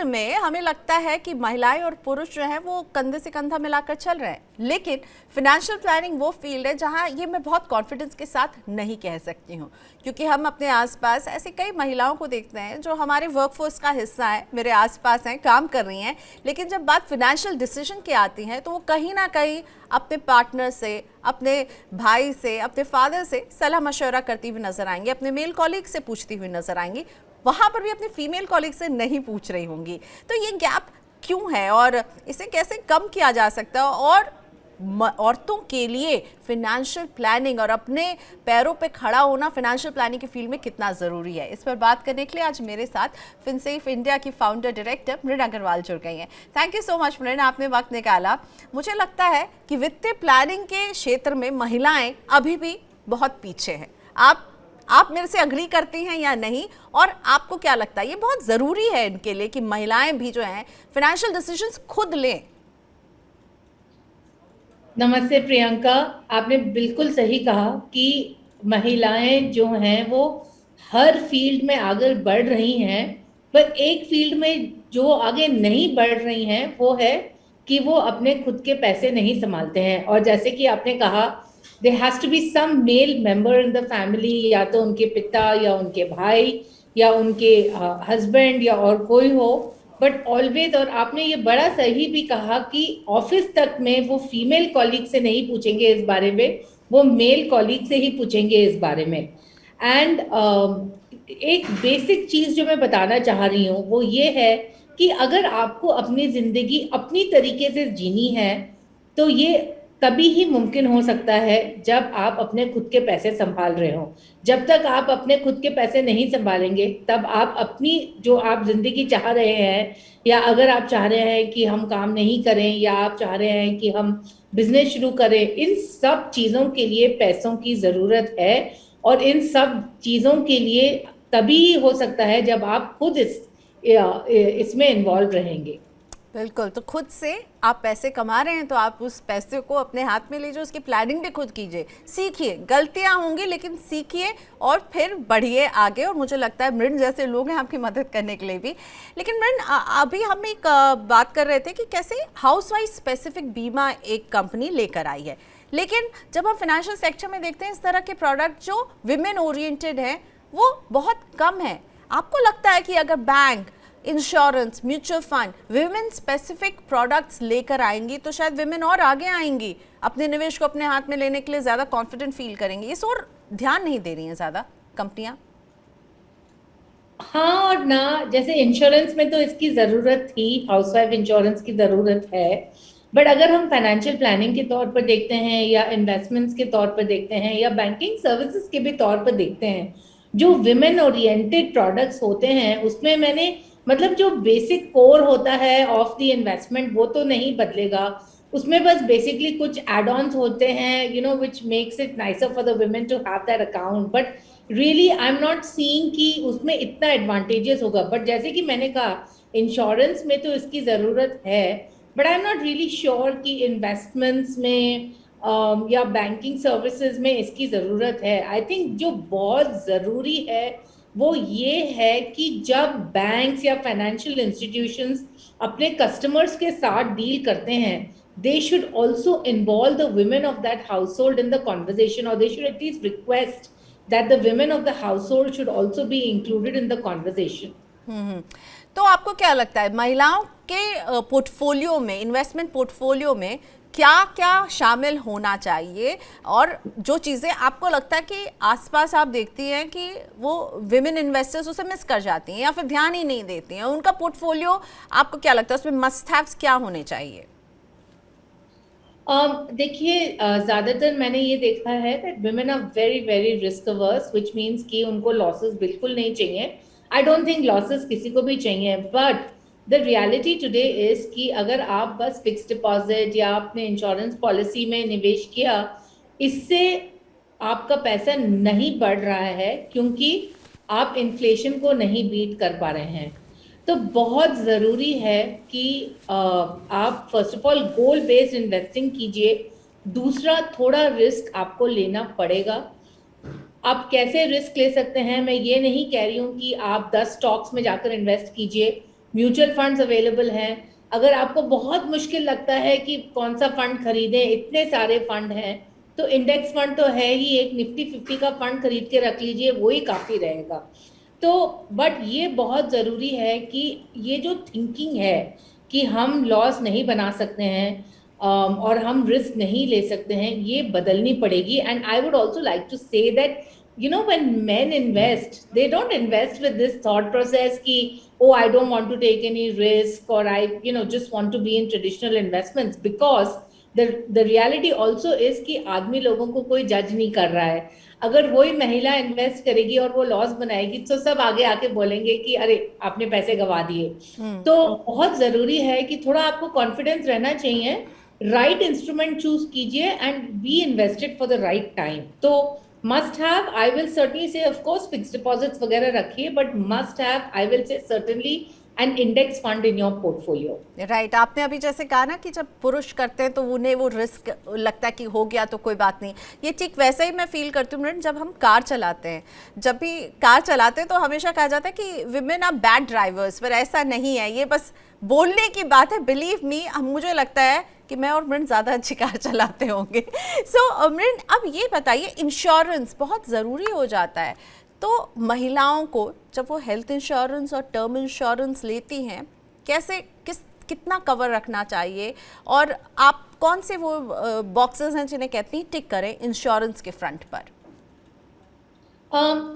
में हमें लगता है कि महिलाएं और पुरुष जो हैं वो कंधे से कंधा मिलाकर चल रहे हैं, लेकिन फिनेंशियल प्लानिंग वो फील्ड है जहां ये मैं बहुत कॉन्फिडेंस के साथ नहीं कह सकती हूं, क्योंकि हम अपने आसपास ऐसी कई महिलाओं को देखते हैं जो हमारे वर्कफोर्स का हिस्सा है, मेरे आसपास हैं, काम कर रही हैं, लेकिन जब बात फिनेंशियल डिसीजन की आती है तो वो कहीं ना कहीं अपने पार्टनर से, अपने भाई से, अपने फादर से सलाह मशवरा करती हुई नजर आएंगी, अपने मेल कॉलीग से पूछती हुई नजर आएंगी, वहां पर भी अपने फीमेल कॉलीग से नहीं पूछ रही होंगी। तो ये गैप क्यों है और इसे कैसे कम किया जा सकता है, और औरतों के लिए फिनेंशियल प्लानिंग और अपने पैरों पे खड़ा होना फिनेंशियल प्लानिंग की फील्ड में कितना ज़रूरी है, इस पर बात करने के लिए आज मेरे साथ फिनसेफ इंडिया की फाउंडर डायरेक्टर मृण अग्रवाल जुड़ गई हैं। थैंक यू सो मच मृण, आपने वक्त निकाला। मुझे लगता है कि वित्तीय प्लानिंग के क्षेत्र में महिलाएं अभी भी बहुत पीछे हैं। आप मेरे से अग्री करती हैं या नहीं, और आपको क्या लगता है ये बहुत ज़रूरी है इनके लिए कि महिलाएं भी जो हैं फिनेंशियल डिसीजंस खुद लें? नमस्ते प्रियंका, आपने बिल्कुल सही कहा कि महिलाएं जो हैं वो हर फील्ड में आगे बढ़ रही हैं, पर एक फील्ड में जो आगे नहीं बढ़ रही हैं वो है कि वो अपने खुद के पैसे नहीं संभालते हैं। और जैसे कि आपने कहा, there has to be some male member in the family, या तो उनके पिता या उनके भाई या उनके हस्बैंड या और कोई हो, बट ऑलवेज। और आपने ये बड़ा सही भी कहा कि ऑफिस तक में वो फीमेल कॉलीग से नहीं पूछेंगे इस बारे में, वो मेल कॉलीग से ही पूछेंगे इस बारे में। एंड एक बेसिक चीज जो मैं बताना चाह रही हूँ वो ये है कि अगर आपको अपनी जिंदगी अपनी तरीके से जीनी है तो ये तभी ही मुमकिन हो सकता है जब आप अपने खुद के पैसे संभाल रहे हो। जब तक आप अपने खुद के पैसे नहीं संभालेंगे तब आप अपनी जो आप जिंदगी चाह रहे हैं, या अगर आप चाह रहे हैं कि हम काम नहीं करें, या आप चाह रहे हैं कि हम बिजनेस शुरू करें, इन सब चीजों के लिए पैसों की जरूरत है। और इन सब चीजों के लिए तभी हो सकता है जब आप खुद इसमें इन्वॉल्व रहेंगे। बिल्कुल, तो खुद से आप पैसे कमा रहे हैं तो आप उस पैसे को अपने हाथ में लीजिए, उसकी प्लानिंग भी खुद कीजिए, सीखिए, गलतियां होंगी लेकिन सीखिए और फिर बढ़िए आगे। और मुझे लगता है मृण जैसे लोग हैं आपकी मदद करने के लिए भी। लेकिन मृण, अभी हम एक बात कर रहे थे कि कैसे हाउस वाइफ स्पेसिफिक बीमा एक कंपनी लेकर आई है, लेकिन जब हम फाइनेंशियल सेक्टर में देखते हैं इस तरह के प्रोडक्ट जो विमेन ओरिएंटेड हैं वो बहुत कम है। आपको लगता है कि अगर bank, insurance, mutual fund women specific products लेकर आएंगी तो शायद विमेन और आगे आएंगी, अपने निवेश को अपने हाथ में लेने के लिए ज़्यादा कॉन्फिडेंट फील करेंगी, इस और ध्यान नहीं दे रही हैं ज़्यादा कंपनियां? हाँ और ना, जैसे इंश्योरेंस में तो इसकी जरूरत थी, हाउसवाइफ इंश्योरेंस की जरूरत है। बट अगर हम फाइनेंशियल प्लानिंग के तौर पर देखते हैं, या इन्वेस्टमेंट्स के तौर पर देखते हैं, या बैंकिंग सर्विसेज के भी तौर पर देखते हैं, जो विमेन ओरिएंटेड प्रोडक्ट्स होते हैं उसमें मैंने मतलब जो बेसिक कोर होता है ऑफ द इन्वेस्टमेंट वो तो नहीं बदलेगा। उसमें बस बेसिकली कुछ एड ऑन्स होते हैं, which makes it nicer for the women to have that account. But really I am not seeing कि उसमें इतना एडवांटेजेस होगा। बट जैसे कि मैंने कहा, इंश्योरेंस में तो इसकी ज़रूरत है, but I am not really sure कि इन्वेस्टमेंट्स में या बैंकिंग सर्विसेज में इसकी ज़रूरत है। आई थिंक जो बहुत ज़रूरी है वो ये है कि जब बैंक्स या फाइनेंशियल इंस्टीट्यूशंस अपने कस्टमर्स के साथ डील करते हैं, they should also involve the women of that household in the conversation, or they should at least request that the women of the household should also be included in the conversation. तो आपको क्या लगता है महिलाओं के portfolio में, investment portfolio में क्या क्या शामिल होना चाहिए, और जो चीज़ें आपको लगता है कि आसपास आप देखती हैं कि वो विमेन इन्वेस्टर्स उसे मिस कर जाती हैं या फिर ध्यान ही नहीं देती हैं, उनका पोर्टफोलियो आपको क्या लगता है उसमें मस्ट हैव्स क्या होने चाहिए? देखिए, ज़्यादातर मैंने ये देखा है that women are very very risk averse, which means कि उनको लॉसेस बिल्कुल नहीं चाहिए। आई डोंट थिंक लॉसेस किसी को भी चाहिए, but the reality today is कि अगर आप बस फिक्स डिपॉजिट या आपने इंश्योरेंस पॉलिसी में निवेश किया, इससे आपका पैसा नहीं बढ़ रहा है क्योंकि आप इन्फ्लेशन को नहीं बीट कर पा रहे हैं। तो बहुत ज़रूरी है कि आप first of all goal based investing कीजिए। दूसरा, थोड़ा रिस्क आपको लेना पड़ेगा। आप कैसे रिस्क ले सकते हैं, मैं ये नहीं कह रही हूँ कि आप 10 स्टॉक्स में जाकर इन्वेस्ट कीजिए। म्यूचुअल फंड्स अवेलेबल हैं। अगर आपको बहुत मुश्किल लगता है कि कौन सा फंड खरीदें, इतने सारे फंड हैं, तो इंडेक्स फंड तो है ही, एक निफ्टी 50 का फंड खरीद के रख लीजिए, वो ही काफी रहेगा। तो बट ये बहुत जरूरी है कि ये जो थिंकिंग है कि हम लॉस नहीं बना सकते हैं, और हम रिस्क नहीं ले सकते हैं, ये बदलनी पड़ेगी। And I would also like to say that when men invest, they don't invest with this thought process ki, oh, I don't want to take any risk, or I just want to be in traditional investments, because the reality also is कि आदमी लोगों को कोई जज नहीं कर रहा है। अगर वही महिला इन्वेस्ट करेगी और वो लॉस बनाएगी तो सब आगे आके बोलेंगे कि अरे आपने पैसे गवा दिए। तो बहुत जरूरी है कि थोड़ा आपको कॉन्फिडेंस रहना चाहिए, राइट इंस्ट्रूमेंट चूज कीजिए and be invested for the right time. तो must have, I will certainly say, of course, fixed deposits वगैरह रखिए, but must have, I will say certainly an index fund in your portfolio. Right, आपने अभी जैसे कहा ना कि जब पुरुष करते हैं तो उन्हें वो रिस्क लगता है कि हो गया तो कोई बात नहीं, ये ठीक वैसे ही मैं फील करती हूँ जब हम कार चलाते हैं। जब भी कार चलाते हैं तो हमेशा कहा जाता है कि विमेन आर बैड ड्राइवर्स, पर ऐसा नहीं है, ये बस बोलने की बात है। बिलीव मी, मुझे लगता है कि मैं और मृण ज़्यादा अच्छी कार चलाते होंगे। सो मृण, अब ये बताइए, इंश्योरेंस बहुत ज़रूरी हो जाता है, तो महिलाओं को जब वो हेल्थ इंश्योरेंस और टर्म इंश्योरेंस लेती हैं, कैसे कितना कवर रखना चाहिए, और आप कौन से वो बॉक्सेस हैं जिन्हें कहती हैं टिक करें इंश्योरेंस के फ्रंट पर?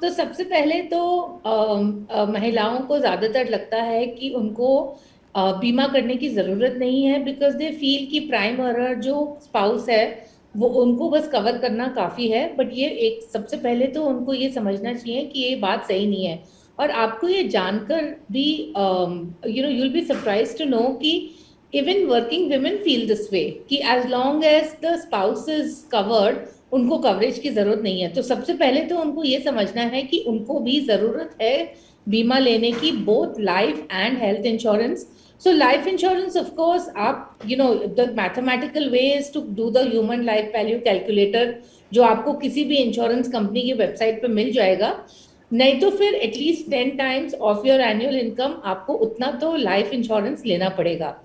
तो सबसे पहले तो महिलाओं को ज़्यादातर लगता है कि उनको बीमा करने की ज़रूरत नहीं है, बिकॉज दे फील कि प्राइम अर्नर जो स्पाउस है वो उनको बस कवर करना काफ़ी है। बट ये एक सबसे पहले तो उनको ये समझना चाहिए कि ये बात सही नहीं है। और आपको ये जानकर भी you will be surprise to know कि even working women feel this way कि as long as the spouse is covered, उनको कवरेज की ज़रूरत नहीं है। तो सबसे पहले तो उनको ये समझना है कि उनको भी ज़रूरत है बीमा लेने की, both life and health insurance. So life insurance, of course, आप the mathematical way is to do the human life value calculator, जो आपको किसी भी इंश्योरेंस कंपनी की वेबसाइट पे मिल जाएगा। नहीं तो फिर at least 10 times of your annual income आपको उतना तो लाइफ इंश्योरेंस लेना पड़ेगा।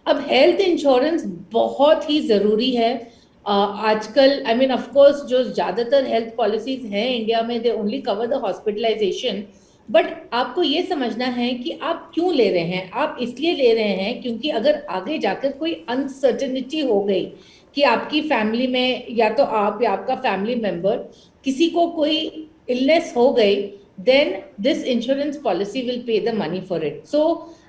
अब हेल्थ इंश्योरेंस बहुत ही ज़रूरी है आजकल। आई मीन ऑफ कोर्स जो ज़्यादातर हेल्थ पॉलिसीज हैं इंडिया में, they only cover the hospitalisation, but आपको ये समझना है कि आप क्यों ले रहे हैं। आप इसलिए ले रहे हैं क्योंकि अगर आगे जाकर कोई अनसर्टेनिटी हो गई कि आपकी फैमिली में या तो आप या आपका फैमिली मेंबर किसी को कोई इलनेस हो गई, then this insurance policy will pay the money for it. So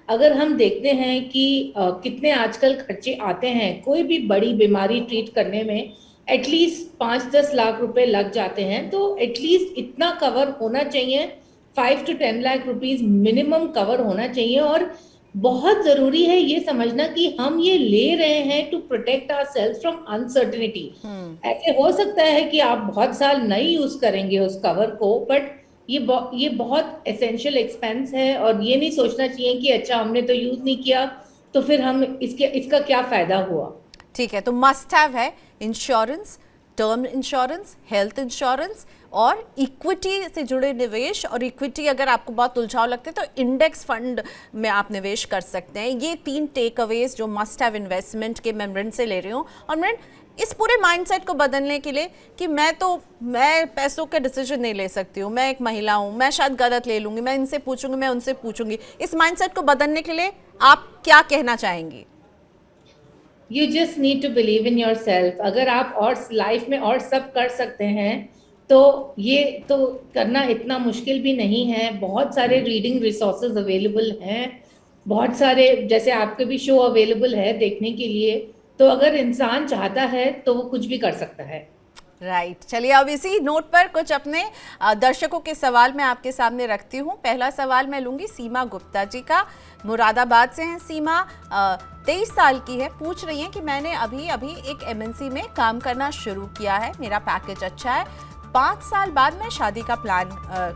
अगर हम देखते हैं कि कितने आजकल खर्चे आते हैं, कोई भी बड़ी बीमारी ट्रीट करने में एटलीस्ट 5-10 लाख रुपए लग जाते हैं, तो एटलीस्ट इतना कवर होना चाहिए, 5 to 10 lakh rupees minimum cover होना चाहिए। और बहुत जरूरी है ये समझना कि हम ये ले रहे हैं to protect ourselves from uncertainty. ऐसे हो सकता है कि आप बहुत साल नहीं यूज करेंगे उस कवर को, बट ये बहुत एसेंशियल एक्सपेंस है, और ये नहीं सोचना चाहिए कि अच्छा हमने तो यूज नहीं किया तो फिर हम इसका क्या फायदा हुआ। ठीक है, तो मस्ट हैव है insurance, term insurance, health insurance और इक्विटी से जुड़े निवेश। और इक्विटी अगर आपको बहुत उलझाव लगते हैं तो इंडेक्स फंड में आप निवेश कर सकते हैं। ये 3 टेक अवेज जो मस्ट हैव इन्वेस्टमेंट के मैं मृण से ले रही हूँ। और मृण, इस पूरे माइंडसेट को बदलने के लिए कि मैं पैसों के डिसीजन नहीं ले सकती हूँ, मैं एक महिला हूँ, मैं शायद गलत ले लूँगी, मैं इनसे पूछूंगी, मैं उनसे पूछूंगी, इस माइंडसेट को बदलने के लिए आप क्या कहना चाहेंगी? You just need to believe in yourself. अगर आप और लाइफ में और सब कर सकते हैं तो ये तो करना इतना मुश्किल भी नहीं है। बहुत सारे रीडिंग रिसोर्सेज अवेलेबल हैं, बहुत सारे जैसे आपके भी शो अवेलेबल है देखने के लिए। तो अगर इंसान चाहता है तो वो कुछ भी कर सकता है। राइट, चलिए अब इसी नोट पर कुछ अपने दर्शकों के सवाल मैं आपके सामने रखती हूँ। पहला सवाल मैं लूँगी सीमा गुप्ता जी का, मुरादाबाद से हैं सीमा, 23 साल की है। पूछ रही हैं कि मैंने अभी एक MNC में काम करना शुरू किया है, मेरा पैकेज अच्छा है, 5 साल बाद मैं शादी का प्लान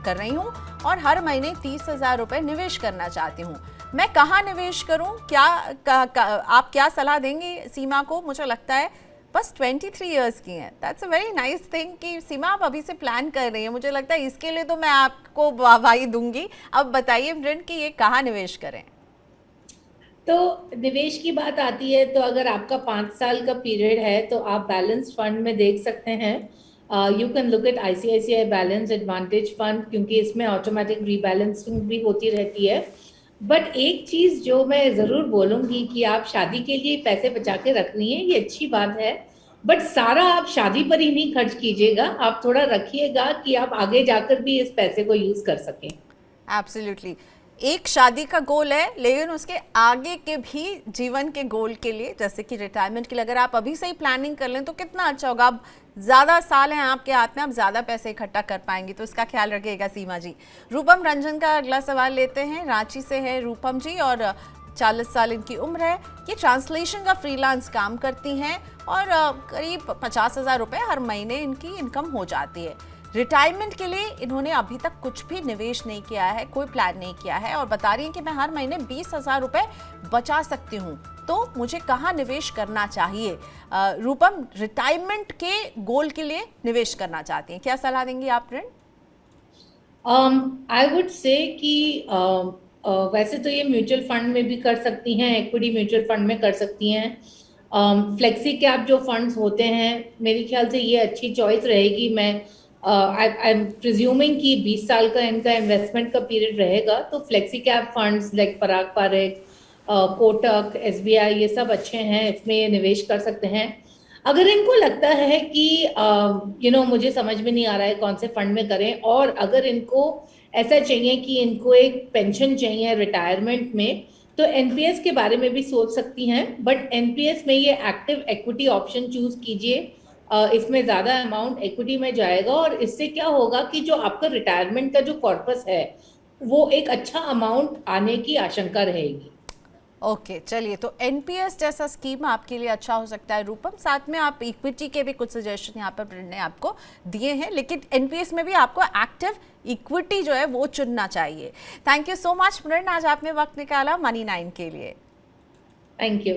कर रही हूँ और हर महीने 30,000 रुपये निवेश करना चाहती हूँ। मैं कहाँ निवेश करूँ, आप क्या सलाह देंगे सीमा को? मुझे लगता है बस 23 इयर्स की हैं। That's a very nice thing कि सीमा आप अभी से प्लान कर रही हैं। मुझे लगता है इसके लिए तो मैं आपको वाहवाही दूंगी। अब बताइए मृण कि ये कहाँ निवेश करें? तो निवेश की बात आती है तो अगर आपका 5 साल का पीरियड है तो आप बैलेंस फंड में देख सकते हैं। You can look at ICICI balance advantage fund, क्योंकि इसमें ऑटोमेटिक रीबैलेंसिंग भी होती रहती है। बट एक चीज जो मैं जरूर बोलूंगी कि आप शादी के लिए पैसे बचा के रखनी है, ये अच्छी बात है, बट सारा आप शादी पर ही नहीं खर्च कीजिएगा, आप थोड़ा रखिएगा कि आप आगे जाकर भी इस पैसे को यूज कर सकें। एब्सोल्युटली, एक शादी का गोल है, लेकिन उसके आगे के भी जीवन के गोल के लिए, जैसे कि रिटायरमेंट के लिए अगर आप अभी से ही प्लानिंग कर लें तो कितना अच्छा होगा। अब ज़्यादा साल हैं आपके हाथ में, आप ज़्यादा पैसे इकट्ठा कर पाएंगी, तो इसका ख्याल रखिएगा सीमा जी। रूपम रंजन का अगला सवाल लेते हैं, रांची से है रूपम जी और 40 साल इनकी उम्र है। ये ट्रांसलेशन का फ्रीलांस काम करती हैं और करीब 50,000 रुपये हर महीने इनकी इनकम हो जाती है। रिटायरमेंट के लिए इन्होंने अभी तक कुछ भी निवेश नहीं किया है, कोई प्लान नहीं किया है और बता रही हैं कि मैं हर महीने 20,000 रुपये बचा सकती हूँ, तो मुझे कहाँ निवेश करना चाहिए? रूपम रिटायरमेंट के गोल के लिए निवेश करना चाहती हैं, क्या सलाह देंगी आप ऋण? आई वुड से कि वैसे तो ये म्यूचुअल फंड में भी कर सकती हैं, इक्विटी म्यूचुअल फंड में कर सकती हैं। फ्लेक्सी कैप जो फंड्स होते हैं, मेरे ख्याल से ये अच्छी चॉइस रहेगी। मैं आई एम प्रिज्यूमिंग कि 20 साल का इनका इन्वेस्टमेंट का पीरियड रहेगा, तो फ्लेक्सी कैप फंड्स लाइक पराग पारेख, कोटक, SBI, ये सब अच्छे हैं, इसमें ये निवेश कर सकते हैं। अगर इनको लगता है कि मुझे समझ में नहीं आ रहा है कौन से फंड में करें, और अगर इनको ऐसा चाहिए कि इनको एक पेंशन चाहिए रिटायरमेंट में, तो NPS के बारे में भी सोच सकती हैं। बट NPS में ये एक्टिव इक्विटी ऑप्शन चूज कीजिए, इसमें ज़्यादा अमाउंट इक्विटी में जाएगा और इससे क्या होगा कि जो आपका रिटायरमेंट का जो कॉर्पस है वो एक अच्छा अमाउंट आने की आशंका रहेगी। ओके, चलिए, तो NPS जैसा स्कीम आपके लिए अच्छा हो सकता है रूपम। साथ में आप इक्विटी के भी कुछ सजेशन यहाँ पर ने आपको दिए हैं, लेकिन NPS में भी आपको एक्टिव इक्विटी जो है वो चुनना चाहिए। थैंक यू सो मच मृण, आज आपने वक्त निकाला Money9 के लिए। Thank you.